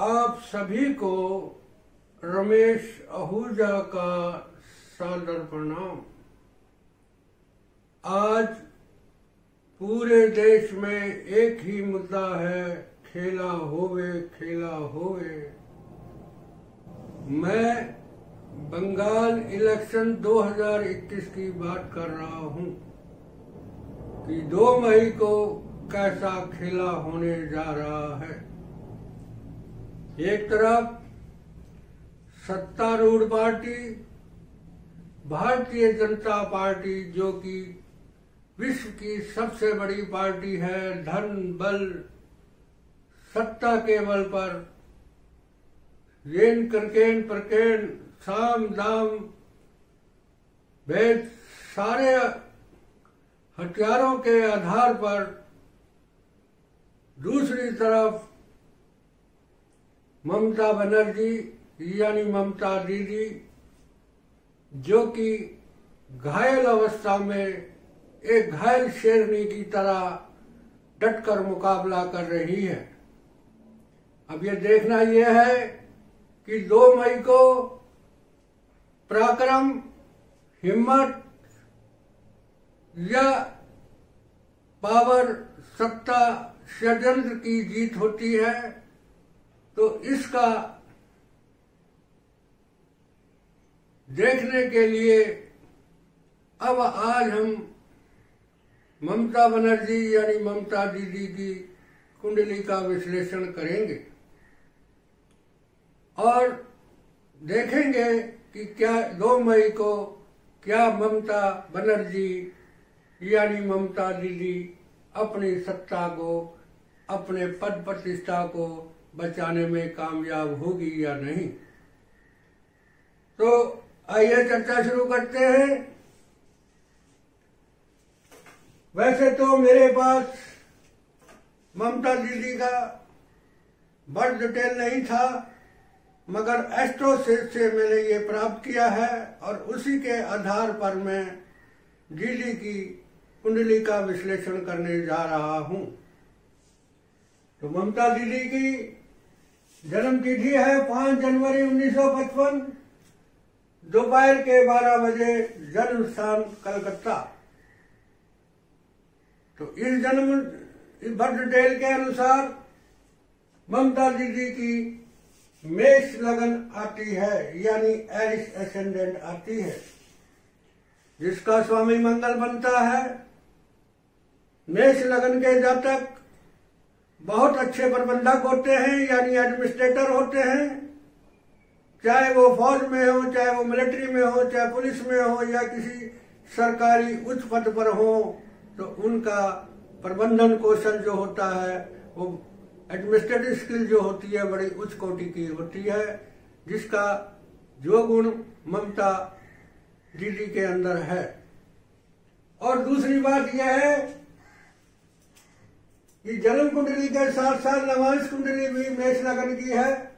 आप सभी को रमेश आहूजा का सादर प्रणाम। आज पूरे देश में एक ही मुद्दा है, खेला होवे खेला होवे। मैं बंगाल इलेक्शन 2021 की बात कर रहा हूं कि 2 मई को कैसा खेला होने जा रहा है। एक तरफ सत्तारूढ़ पार्टी भारतीय जनता पार्टी, जो कि विश्व की सबसे बड़ी पार्टी है, धन बल सत्ता के बल पर येन करकेन परकेन साम दाम भेद सारे हथियारों के आधार पर, दूसरी तरफ ममता बनर्जी यानी ममता दीदी, जो कि घायल अवस्था में एक घायल शेरनी की तरह डटकर मुकाबला कर रही है। अब ये देखना यह है कि 2 मई को पराक्रम, हिम्मत या पावर, सत्ता, षड्यंत्र की जीत होती है। तो इसका देखने के लिए अब आज हम ममता बनर्जी यानी ममता दीदी की कुंडली का विश्लेषण करेंगे और देखेंगे कि क्या 2 मई को क्या ममता बनर्जी यानी ममता दीदी अपनी सत्ता को, अपने पद प्रतिष्ठा को बचाने में कामयाब होगी या नहीं। तो आइए चर्चा शुरू करते हैं। वैसे तो मेरे पास ममता दीदी का बड़ डिटेल नहीं था, मगर एस्ट्रोसिस से मैंने ये प्राप्त किया है और उसी के आधार पर मैं दीदी की कुंडली का विश्लेषण करने जा रहा हूं। तो ममता दीदी की जन्म तिथि है 5 जनवरी 1955, दोपहर के 12 बजे, जन्म स्थान कलकत्ता। तो इस बर्थ डिटेल के अनुसार ममता दीदी की मेष लगन आती है, यानी एरिस एसेंडेंट आती है, जिसका स्वामी मंगल बनता है। मेष लगन के जातक बहुत अच्छे प्रबंधक होते हैं, यानी एडमिनिस्ट्रेटर होते हैं, चाहे वो फौज में हो, चाहे वो मिलिट्री में हो, चाहे पुलिस में हो, या किसी सरकारी उच्च पद पर हो। तो उनका प्रबंधन कौशल जो होता है, वो एडमिनिस्ट्रेटिव स्किल जो होती है, बड़ी उच्च कोटि की होती है, जिसका जो गुण ममता दीदी के अंदर है। और दूसरी बात यह है कि जन्म कुंडली के साथ साथ नवांश कुंडली भी मेष लगन की है,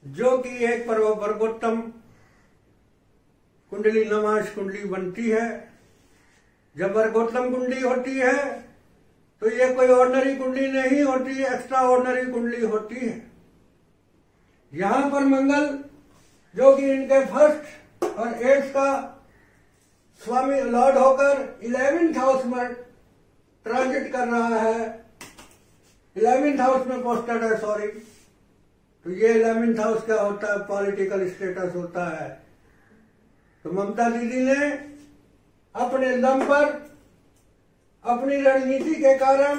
जो कि एक वर्गोत्तम कुंडली नवांश कुंडली बनती है। जब वर्गोत्तम कुंडली होती है तो ये कोई ऑर्डिनरी कुंडली नहीं होती, एक्स्ट्रा ऑर्डिनरी कुंडली होती है। यहां पर मंगल, जो कि इनके फर्स्ट और 8th का स्वामी लॉर्ड होकर 11th हाउस में ट्रांजिट कर रहा है, 11th हाउस में पोस्टेड है, सॉरी। तो ये 11th हाउस क्या होता है? पॉलिटिकल स्टेटस होता है। तो ममता दीदी ने अपने दम पर, अपनी रणनीति के कारण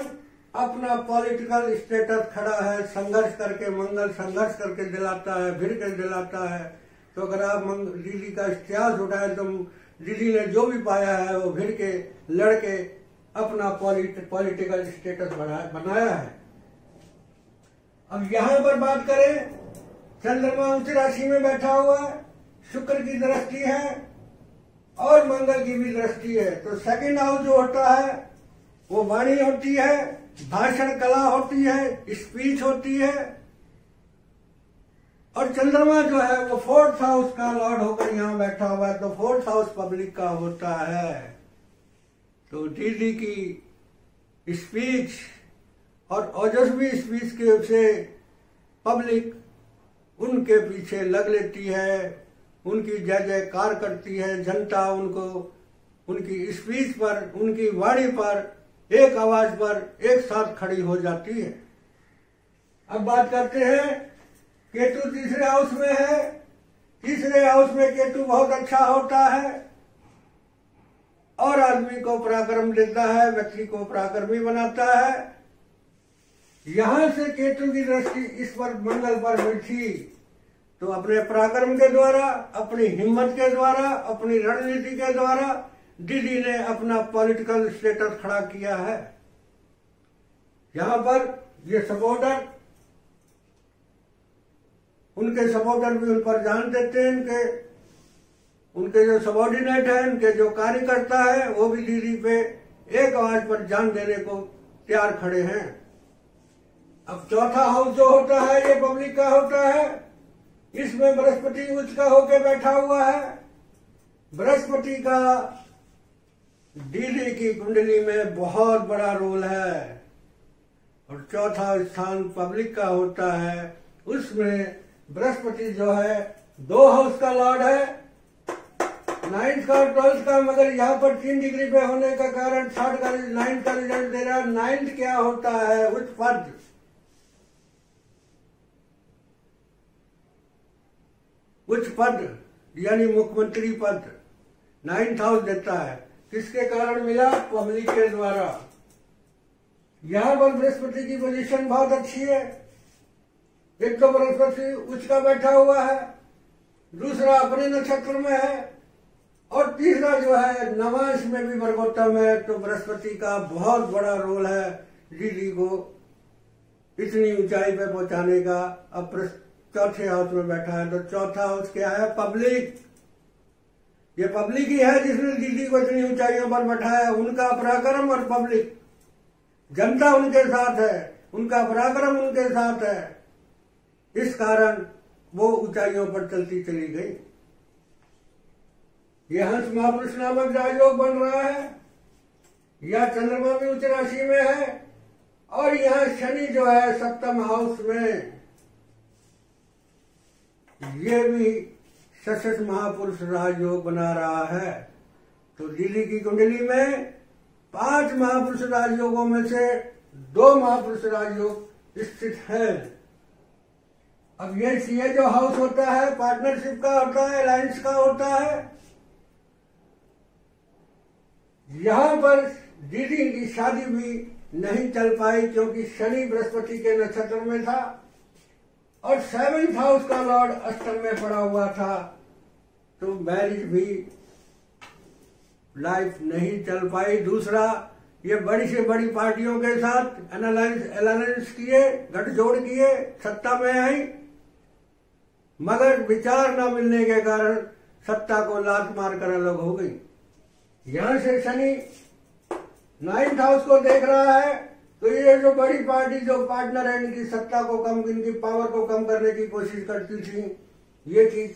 अपना पॉलिटिकल स्टेटस खड़ा है। संघर्ष करके मंगल संघर्ष करके दिलाता है, भिड़ के दिलाता है। तो अगर आप दीदी का इतिहास उठाए तो दीदी ने जो भी पाया है वो भिड़ के, लड़ के अपना पॉलिटिकल स्टेटस बनाया है। अब यहां पर बात करें, चंद्रमा उच्च राशि में बैठा हुआ है, शुक्र की दृष्टि है और मंगल की भी दृष्टि है। तो 2nd हाउस जो होता है वो वाणी होती है, भाषण कला होती है, स्पीच होती है। और चंद्रमा जो है वो 4th हाउस का लॉर्ड होकर यहाँ बैठा हुआ है, तो 4th हाउस पब्लिक का होता है। तो दीदी की स्पीच और ओजस्वी स्पीच के से पब्लिक उनके पीछे लग लेती है, उनकी जय जयकार करती है। जनता उनको उनकी स्पीच पर, उनकी वाणी पर, एक आवाज पर एक साथ खड़ी हो जाती है। अब बात करते हैं, केतु तीसरे हाउस में है। तीसरे हाउस में केतु बहुत अच्छा होता है और आदमी को पराक्रम देता है, व्यक्ति को पराक्रमी बनाता है। यहां से केतु की दृष्टि इस पर मंगल पर हुई थी तो अपने पराक्रम के द्वारा, अपनी हिम्मत के द्वारा, अपनी रणनीति के द्वारा दिल्ली ने अपना पॉलिटिकल स्टेटस खड़ा किया है। यहां पर ये सपोर्टर, उनके सपोर्टर भी उन पर जान देते हैं, उनके जो सबॉर्डिनेट है, उनके जो कार्यकर्ता है, वो भी दिल्ली पे एक आवाज पर जान देने को तैयार खड़े हैं। अब चौथा हाउस जो होता है ये पब्लिक का होता है। इसमें बृहस्पति उच्च का होके बैठा हुआ है। बृहस्पति का दिल्ली की कुंडली में बहुत बड़ा रोल है और चौथा स्थान पब्लिक का होता है। उसमें बृहस्पति जो है 2 हाउस का लॉर्ड है, 9th का और 12th का, मगर यहाँ पर 3 डिग्री पे होने का कारण 3rd का 9th का रिजल्ट दे रहा है। 9th क्या होता है? उच्च पद। उच्च पद यानी मुख्यमंत्री पद 9th हाउस देता है। किसके कारण मिला? पब्लिक के द्वारा। यहां पर बृहस्पति की पोजीशन बहुत अच्छी है। एक तो बृहस्पति उच्च का बैठा हुआ है, दूसरा अपने नक्षत्र में है और तीसरा जो है नवांश में भी वर्गोत्तम है। तो बृहस्पति का बहुत बड़ा रोल है दिल्ली को इतनी ऊंचाई पे पहुंचाने का। अब चौथे हाउस में बैठा है तो चौथा हाउस क्या है? पब्लिक। ये पब्लिक ही है जिसने दिल्ली को इतनी ऊंचाइयों पर बैठाया। उनका पराक्रम और पब्लिक, जनता उनके साथ है, उनका पराक्रम उनके साथ है। इस कारण वो ऊंचाइयों पर चलती चली गई। ये हंस महापुरुष नामक राजयोग बन रहा है। यह चंद्रमा भी उच्च राशि में है और यहां शनि जो है 7th हाउस में। ये भी सशस महापुरुष राजयोग बना रहा है। तो दिल्ली की कुंडली में 5 महापुरुष राजयोगों में से 2 महापुरुष राजयोग स्थित है। अब ये जो हाउस होता है पार्टनरशिप का होता है, अलायंस का होता है। यहां पर दीदी की शादी भी नहीं चल पाई क्योंकि शनि बृहस्पति के नक्षत्र में था और 7th हाउस का लॉर्ड अष्टम में पड़ा हुआ था। तो मैरिज भी लाइफ नहीं चल पाई। दूसरा, ये बड़ी से बड़ी पार्टियों के साथ अलायंस किए, गठजोड़ किए, सत्ता में आई, मगर विचार न मिलने के कारण सत्ता को लात मारकर अलग हो गई। यहां से शनि 9th हाउस को देख रहा है तो ये जो बड़ी पार्टी जो पार्टनर है इनकी सत्ता को कम, इनकी पावर को कम करने की कोशिश करती थी, ये चीज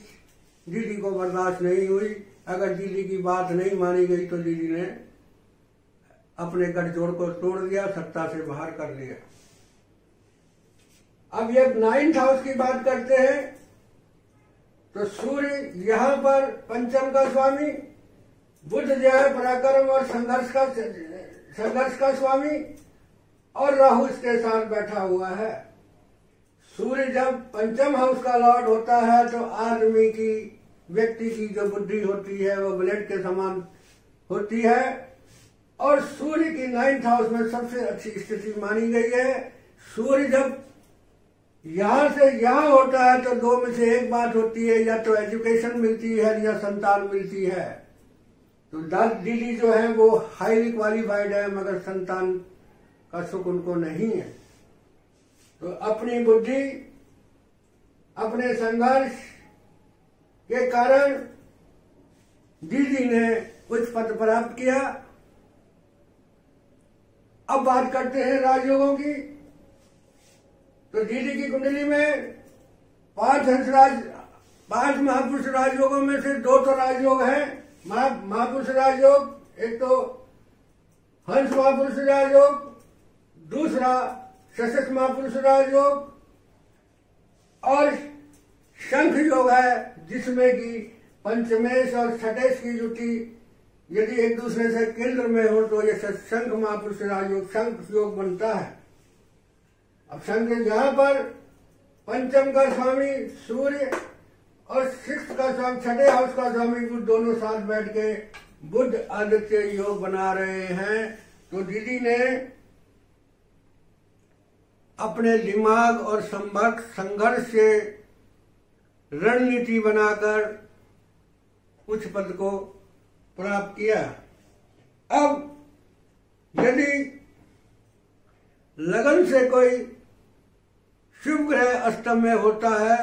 दिल्ली को बर्दाश्त नहीं हुई। अगर दिल्ली की बात नहीं मानी गई तो दिल्ली ने अपने गठजोड़ को तोड़ दिया, सत्ता से बाहर कर लिया। अब ये 9th हाउस की बात करते हैं तो सूर्य यहां पर पंचम का स्वामी, बुध जो है पराक्रम और संघर्ष का स्वामी और राहु इसके साथ बैठा हुआ है। सूर्य जब पंचम हाउस का लॉर्ड होता है तो आदमी की, व्यक्ति की जो बुद्धि होती है वो ब्लेड के समान होती है और सूर्य की 9th हाउस में सबसे अच्छी स्थिति मानी गई है। सूर्य जब यहां से यहां होता है तो 2 में से एक बात होती है, या तो एजुकेशन मिलती है या संतान मिलती है। तो दिल्ली जो है वो हाईली क्वालिफाइड है मगर संतान का सुख उनको नहीं है। तो अपनी बुद्धि, अपने संघर्ष के कारण दिल्ली ने उच्च पद प्राप्त किया। अब बात करते हैं राजयोगों की। तो दिल्ली की कुंडली में 5 महापुरुष राजयोगों में से 2 तो राजयोग हैं। महापुरुष राजयोग, एक तो हंस महापुरुष राजयोग, दूसरा सशस महापुरुष राजयोग और शंख योग है जिसमें कि पंचमेश और छठेश की युति यदि एक दूसरे से केंद्र में हो तो ये शंख महापुरुष राजयोग शंख योग बनता है। अब शंख यहाँ पर पंचम का स्वामी सूर्य और सिक्स का स्वामी छठे हाउस का स्वामी बुध दोनों साथ बैठ के बुध आदित्य योग बना रहे हैं। तो दीदी ने अपने दिमाग और संघर्ष से रणनीति बनाकर उच्च पद को प्राप्त किया। अब यदि लगन से कोई शुभ ग्रह अष्टम में होता है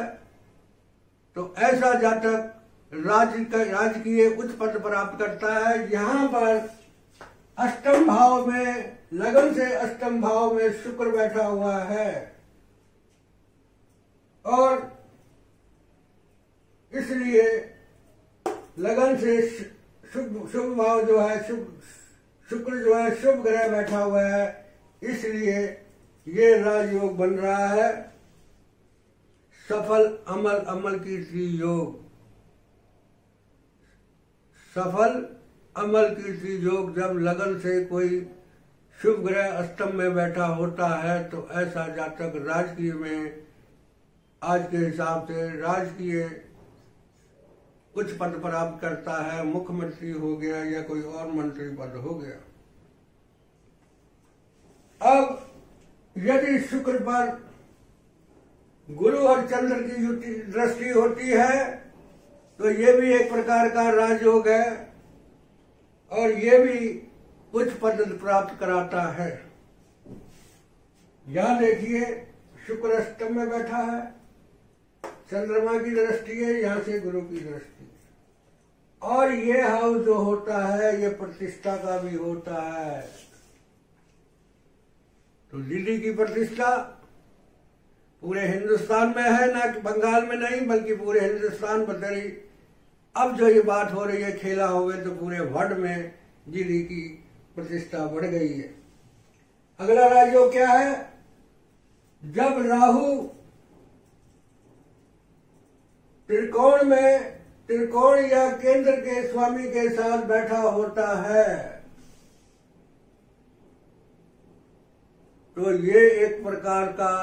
तो ऐसा जातक राजकीय उच्च पद प्राप्त करता है। यहाँ पर अष्टम भाव में लगन से अष्टम भाव में शुक्र बैठा हुआ है और इसलिए लगन से शुभ भाव जो है शुक्र जो है शुभ ग्रह बैठा हुआ है, इसलिए ये राजयोग बन रहा है। सफल अमल कीर्ति योग, सफल अमल कीर्ति योग जब लगन से कोई शुभ ग्रह अष्टम में बैठा होता है तो ऐसा जातक राजकीय में आज के हिसाब से राजकीय उच्च पद प्राप्त करता है। मुख्यमंत्री हो गया या कोई और मंत्री पद हो गया। अब यदि शुक्र पर गुरु और चंद्र की दृष्टि होती है तो ये भी एक प्रकार का राजयोग है और ये भी उच्च पद प्राप्त कराता है। यहां देखिए शुक्र अष्टम में बैठा है, चंद्रमा की दृष्टि है, यहां से गुरु की दृष्टि है और ये हाउस जो होता है ये प्रतिष्ठा का भी होता है। तो दिल्ली की प्रतिष्ठा पूरे हिंदुस्तान में है, ना कि बंगाल में नहीं बल्कि पूरे हिंदुस्तान बदली। अब जो ये बात हो रही है खेला हो गए तो पूरे वर्ल्ड में दिल्ली की प्रतिष्ठा बढ़ गई है। अगला राजयोग क्या है? जब राहु त्रिकोण या केंद्र के स्वामी के साथ बैठा होता है तो ये एक प्रकार का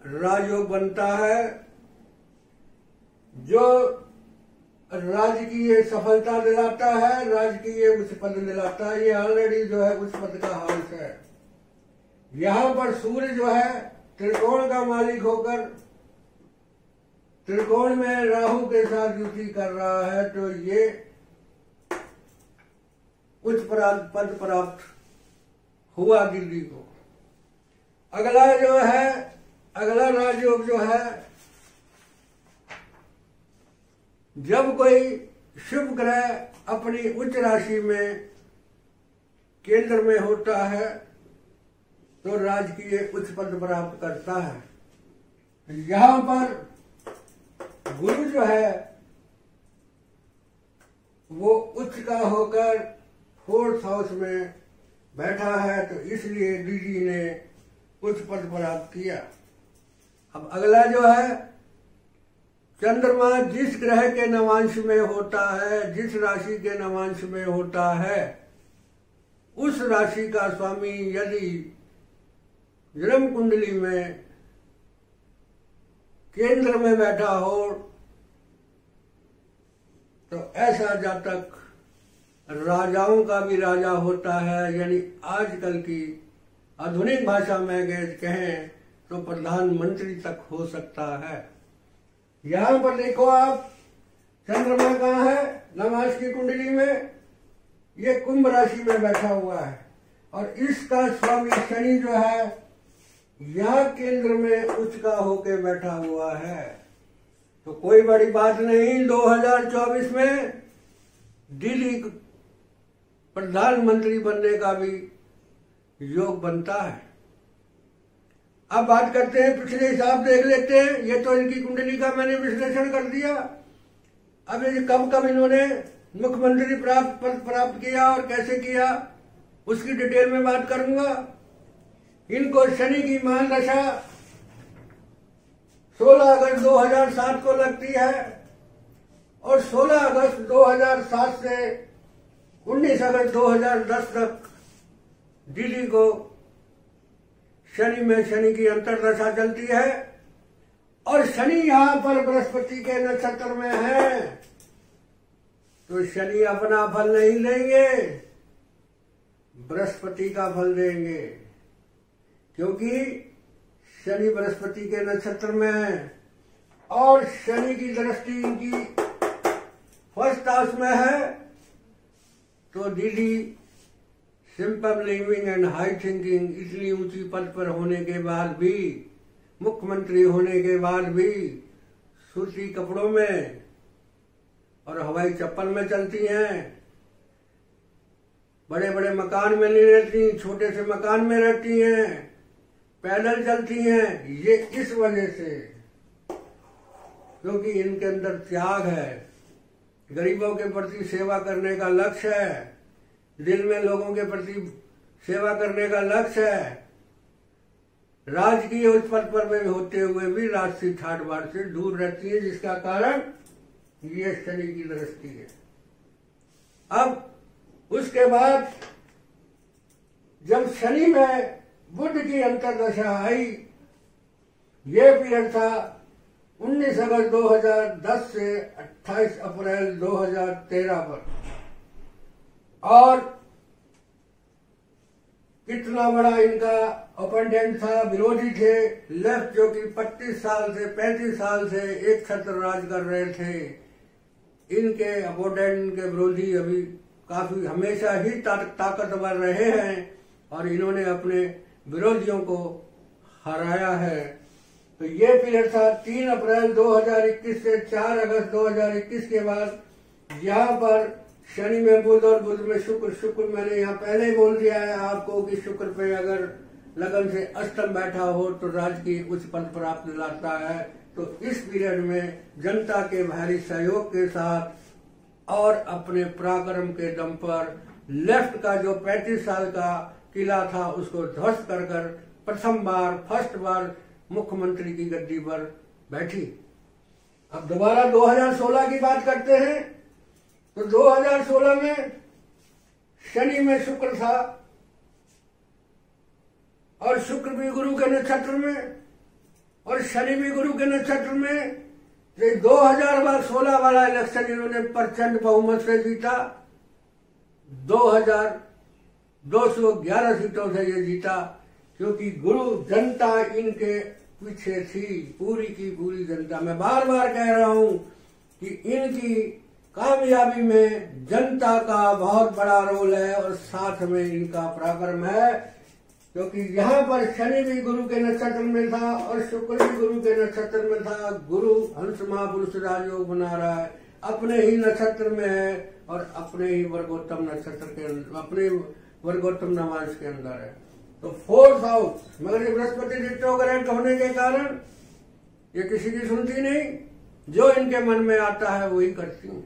राजयोग बनता है जो राजकीय सफलता दिलाता है, राजकीय उच्च पद दिलाता है। ये ऑलरेडी जो है उच्च पद का हाउस है। यहां पर सूर्य जो है त्रिकोण का मालिक होकर त्रिकोण में राहु के साथ युति कर रहा है तो ये उच्च पद प्राप्त हुआ दिल्ली को। अगला राजयोग जो है जब कोई शुभ ग्रह अपनी उच्च राशि में केंद्र में होता है तो राजकीय उच्च पद प्राप्त करता है। यहां पर गुरु जो है वो उच्च का होकर फोर्थ हाउस में बैठा है तो इसलिए दीदी ने उच्च पद प्राप्त किया। अब अगला जो है चंद्रमा जिस ग्रह के नवांश में होता है, जिस राशि के नवांश में होता है, उस राशि का स्वामी यदि जन्म कुंडली में केंद्र में बैठा हो तो ऐसा जातक राजाओं का भी राजा होता है, यानी आजकल की आधुनिक भाषा में कहें तो प्रधानमंत्री तक हो सकता है। यहां पर देखो आप चंद्रमा कहाँ है नवांश की कुंडली में, ये कुंभ राशि में बैठा हुआ है और इसका स्वामी शनि जो है यह केंद्र में उच्च का होके बैठा हुआ है। तो कोई बड़ी बात नहीं, 2024 में दिल्ली प्रधानमंत्री बनने का भी योग बनता है। अब बात करते हैं, पिछले हिसाब देख लेते हैं। ये तो इनकी कुंडली का मैंने विश्लेषण कर दिया। अब ये कब इन्होंने मुख्यमंत्री पद प्राप्त किया और कैसे किया उसकी डिटेल में बात करूंगा। इनको शनि की महादशा 16 अगस्त 2007 को लगती है और 16 अगस्त 2007 से 19 अगस्त 2010 तक दिल्ली को शनि में शनि की अंतर्दशा चलती है और शनि यहां पर बृहस्पति के नक्षत्र में है, तो शनि अपना फल नहीं देंगे, बृहस्पति का फल देंगे, क्योंकि शनि बृहस्पति के नक्षत्र में है और शनि की दृष्टि इनकी फर्स्ट हाउस में है। तो Delhi simple living and high thinking, इतनी ऊंची पद पर होने के बाद भी, मुख्यमंत्री होने के बाद भी सूती कपड़ों में और हवाई चप्पल में चलती हैं, बड़े बड़े मकान में नहीं रहती, छोटे से मकान में रहती हैं, पैदल चलती हैं। ये इस वजह से क्योंकि इनके अंदर त्याग है, गरीबों के प्रति सेवा करने का लक्ष्य है, दिल में लोगों के प्रति सेवा करने का लक्ष्य है। राजकीय उस पद पर में होते हुए भी राजसी ठाट बाट से दूर रहती है, जिसका कारण ये शनि की दृष्टि है। अब उसके बाद जब शनि में बुध की अंतर्दशा आई, ये पीरियड था 19 अगस्त 2010 से 28 अप्रैल 2013 पर, और कितना बड़ा इनका ओपोनेंट था, विरोधी थे, लेफ्ट, जो कि 35 साल से 35 साल से एक छत्र राज कर रहे थे। इनके अपोनेंट के विरोधी अभी काफी हमेशा ही ताकतवर रहे हैं और इन्होंने अपने विरोधियों को हराया है। तो ये पीरियड था 3 अप्रैल 2021 से 4 अगस्त 2021 के बाद। यहाँ पर शनि में बुध और बुध में शुक्र, शुक्र मैंने यहाँ पहले ही बोल दिया है आपको कि शुक्र पे अगर लगन से अष्टम बैठा हो तो राज की उच्च पद प्राप्त दिलाता है। तो इस पीरियड में जनता के भारी सहयोग के साथ और अपने पराक्रम के दम पर लेफ्ट का जो 35 साल का किला था उसको ध्वस्त कर कर प्रथम बार, फर्स्ट बार मुख्यमंत्री की गद्दी पर बैठी। अब दोबारा 2016 की बात करते हैं। तो 2016 में शनि में शुक्र था और शुक्र भी गुरु के नक्षत्र में और शनि भी गुरु के नक्षत्र में। 2016 वाला इलेक्शन इन्होंने प्रचंड बहुमत से जीता, 2211 सीटों से ये जीता, क्योंकि गुरु जनता इनके पीछे थी, पूरी की पूरी जनता। मैं बार बार कह रहा हूं कि इनकी कामयाबी में जनता का बहुत बड़ा रोल है और साथ में इनका पराक्रम है, क्योंकि यहाँ पर शनि भी गुरु के नक्षत्र में था और शुक्र भी गुरु के नक्षत्र में था। गुरु हंस महापुरुष राजयोग बना रहा है, अपने ही नक्षत्र में है और अपने ही वर्गोत्तम नक्षत्र के, अपने वर्गोत्तम नवांश के अंदर है। तो 4th हाउस, मगर ये बृहस्पति रिट्रोग्रेड होने के कारण ये किसी की सुनती नहीं, जो इनके मन में आता है वही करती हूं।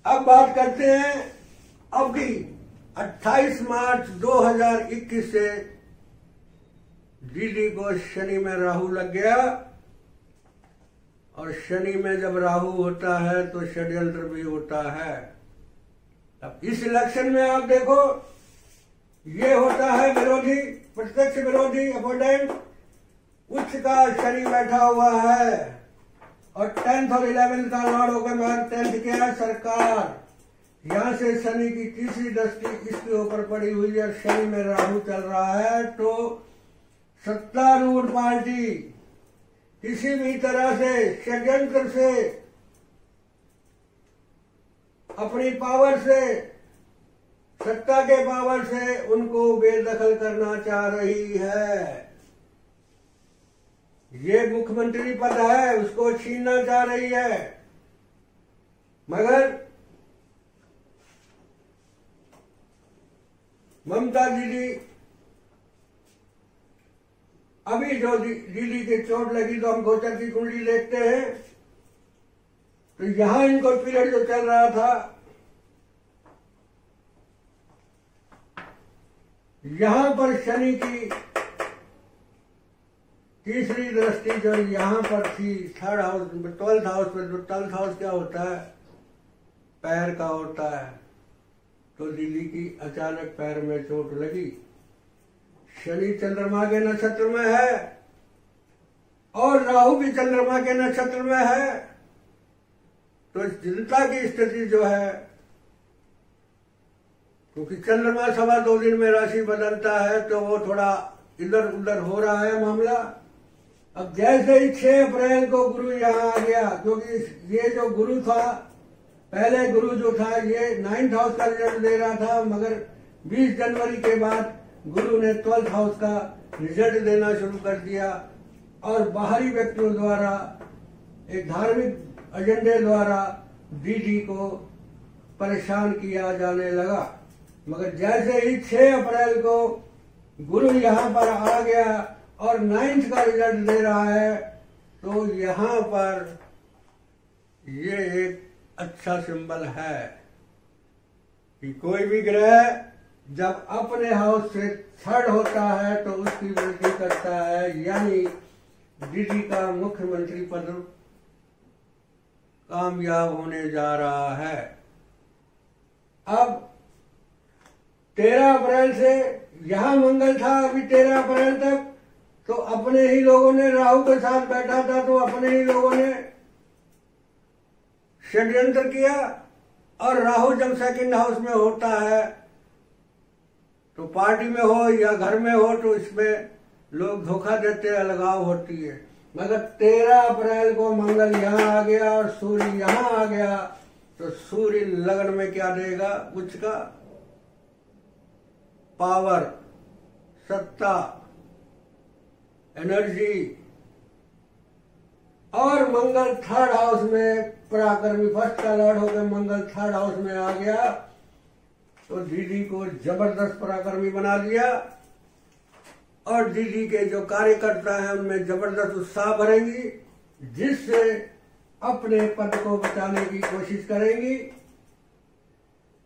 अब बात करते हैं अब की 28 मार्च 2021 से दिल्ली को शनि में राहु लग गया, और शनि में जब राहु होता है तो षड्यंत्र भी होता है। अब इस इलेक्शन में आप देखो, ये होता है विरोधी, प्रत्यक्ष विरोधी, अपोनेंट, उच्च का शनि बैठा हुआ है और 10th और 11th का लॉर्ड होकर बाद 10th क्या है, सरकार। यहां से शनि की तीसरी दृष्टि इसके ऊपर पड़ी हुई है, शनि में राहु चल रहा है। तो सत्तारूढ़ पार्टी किसी भी तरह से षड्यंत्र से, अपनी पावर से, सत्ता के पावर से उनको बेदखल करना चाह रही है। ये मुख्यमंत्री पद है, उसको छीनना चाह रही है, मगर ममता दीदी अभी जो दीदी की चोट लगी तो हम गोचर की कुंडली देखते हैं, तो यहां इनको पीरियड जो चल रहा था, यहां पर शनि की तीसरी दृष्टि जो यहाँ पर थी, थर्ड हाउस, 12th हाउस में, जो 12th हाउस क्या होता है, पैर का होता है। तो दिल्ली की अचानक पैर में चोट लगी। शनि चंद्रमा के नक्षत्र में है और राहु भी चंद्रमा के नक्षत्र में है। तो चिंता की स्थिति जो है, क्योंकि चंद्रमा 2.25 दिन में राशि बदलता है, तो वो थोड़ा इधर उधर हो रहा है मामला। अब जैसे ही 6 अप्रैल को गुरु यहाँ आ गया, क्योंकि ये जो गुरु था, पहले गुरु जो था ये 9th हाउस का रिजल्ट दे रहा था, मगर 20 जनवरी के बाद गुरु ने 12th हाउस का रिजल्ट देना शुरू कर दिया और बाहरी व्यक्तियों द्वारा, एक धार्मिक एजेंडे द्वारा डीडी को परेशान किया जाने लगा। मगर जैसे ही 6 अप्रैल को गुरु यहाँ पर आ गया और 9th का रिजल्ट दे रहा है, तो यहाँ पर ये एक अच्छा सिंबल है कि कोई भी ग्रह जब अपने हाउस से थर्ड होता है तो उसकी वृद्धि करता है, यानी डीडी का मुख्यमंत्री पद कामयाब होने जा रहा है। अब 13 अप्रैल से यहां मंगल था, अभी 13 अप्रैल तक तो अपने ही लोगों ने, राहु के साथ बैठा था तो अपने ही लोगों ने षड्यंत्र किया। और राहु जब 2nd हाउस में होता है, तो पार्टी में हो या घर में हो, तो इसमें लोग धोखा देते हैं, अलगाव होती है। मगर 13 अप्रैल को मंगल यहाँ आ गया और सूर्य यहाँ आ गया, तो सूर्य लगन में क्या देगा, उच्च का पावर, सत्ता, एनर्जी। और मंगल 3rd हाउस में पराक्रमी, फर्स्ट का लॉर्ड होकर मंगल 3rd हाउस में आ गया, तो दीदी को जबरदस्त पराक्रमी बना दिया। और दीदी के जो कार्यकर्ता हैं उनमें जबरदस्त उत्साह भरेंगी, जिससे अपने पद को बचाने की कोशिश करेंगी।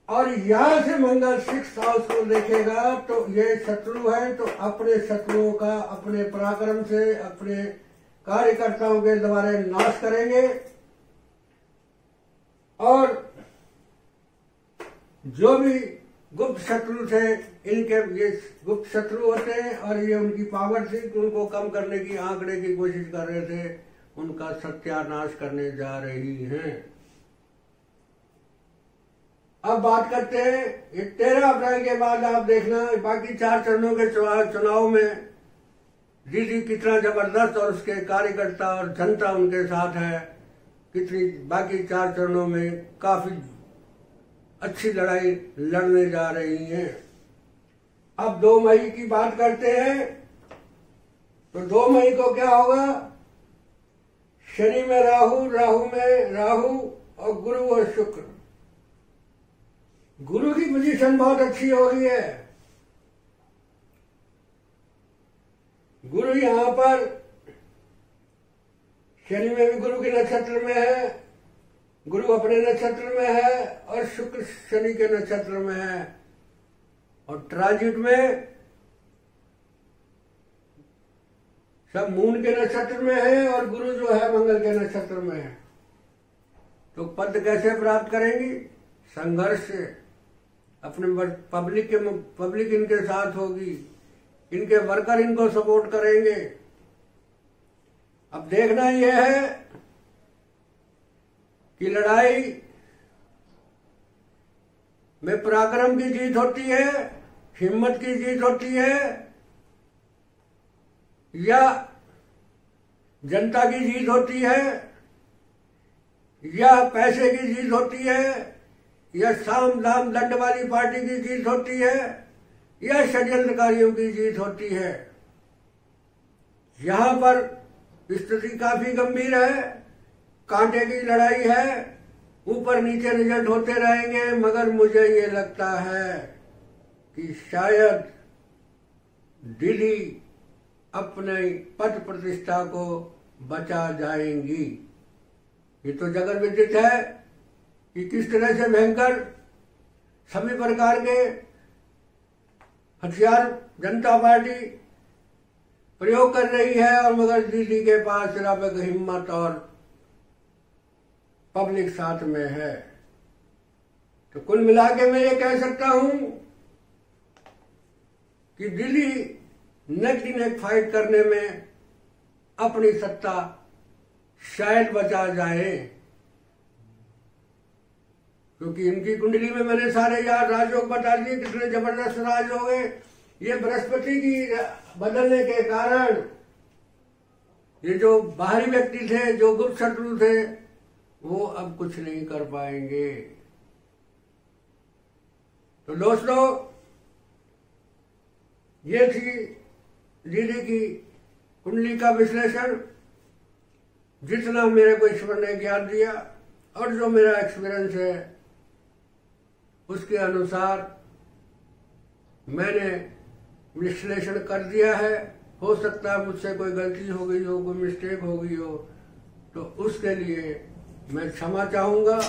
और यहां से मंगल 6th हाउस को देखेगा, तो ये शत्रु है, तो अपने शत्रुओं का अपने पराक्रम से, अपने कार्यकर्ताओं के द्वारा नाश करेंगे। और जो भी गुप्त शत्रु थे, इनके ये गुप्त शत्रु होते हैं और ये उनकी पावर थी कि उनको कम करने की, आंकड़े की कोशिश कर रहे थे, उनका सत्यानाश करने जा रही हैं। अब बात करते हैं, ये 13 अप्रैल के बाद आप देखना बाकी 4 चरणों के चुनाव में दीदी कितना जबरदस्त और उसके कार्यकर्ता और जनता उनके साथ है, कितनी बाकी 4 चरणों में काफी अच्छी लड़ाई लड़ने जा रही हैं। अब 2 मई की बात करते हैं, तो 2 मई को क्या होगा, शनि में राहु, राहु में राहु और गुरु और शुक्र। गुरु की पोजीशन बहुत अच्छी हो रही है। गुरु यहां पर शनि में भी गुरु के नक्षत्र में है, गुरु अपने नक्षत्र में है और शुक्र शनि के नक्षत्र में है। और ट्रांजिट में सब मून के नक्षत्र में है और गुरु जो है मंगल के नक्षत्र में है। तो पद कैसे प्राप्त करेंगी, संघर्ष से। अपने पब्लिक इनके साथ होगी, इनके वर्कर इनको सपोर्ट करेंगे। अब देखना यह है कि लड़ाई में पराक्रम की जीत होती है, हिम्मत की जीत होती है, या जनता की जीत होती है, या पैसे की जीत होती है, या साम दाम दंड वाली पार्टी की जीत होती है, या षड्यंत्रकारियों की जीत होती है। यहां पर स्थिति काफी गंभीर है, कांटे की लड़ाई है, ऊपर नीचे रिजल्ट होते रहेंगे। मगर मुझे ये लगता है कि शायद दीदी अपने पद प्रतिष्ठा को बचा जाएंगी। ये तो जगत विदित है कि किस तरह से भयंकर सभी प्रकार के हथियार जनता पार्टी प्रयोग कर रही है, और मगर दीदी के पास सिर्फ एक हिम्मत और पब्लिक साथ में है। तो कुल मिला के मैं ये कह सकता हूं कि Delhi neck to neck fight करने में अपनी सत्ता शायद बचा जाए, क्योंकि इनकी कुंडली में मैंने सारे यार राजयोग बता दिए कितने जबरदस्त राज हो गए। ये बृहस्पति की बदलने के कारण ये जो बाहरी व्यक्ति थे, जो गुप्त शत्रु थे, वो अब कुछ नहीं कर पाएंगे। तो दोस्तों, ये थी दीदी की कुंडली का विश्लेषण, जितना मेरे को ईश्वर ने ज्ञान दिया और जो मेरा एक्सपीरियंस है उसके अनुसार मैंने विश्लेषण कर दिया है। हो सकता है मुझसे कोई गलती हो गई हो, कोई मिस्टेक हो गई हो, तो उसके लिए मैं क्षमा चाहूंगा।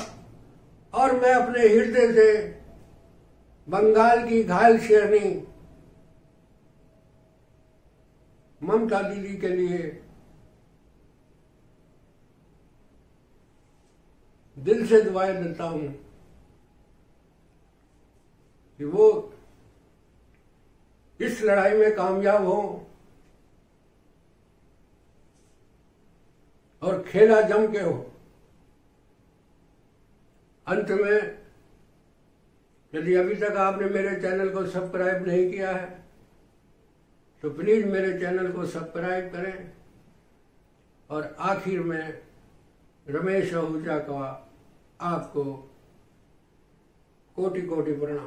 और मैं अपने हृदय से बंगाल की घायल शेरनी ममता दीदी के लिए दिल से दुआएं देता हूं कि वो इस लड़ाई में कामयाब हो और खेला जम के हो। अंत में, यदि अभी तक आपने मेरे चैनल को सब्सक्राइब नहीं किया है तो प्लीज मेरे चैनल को सब्सक्राइब करें। और आखिर में रमेश आहूजा का आपको कोटि कोटि प्रणाम।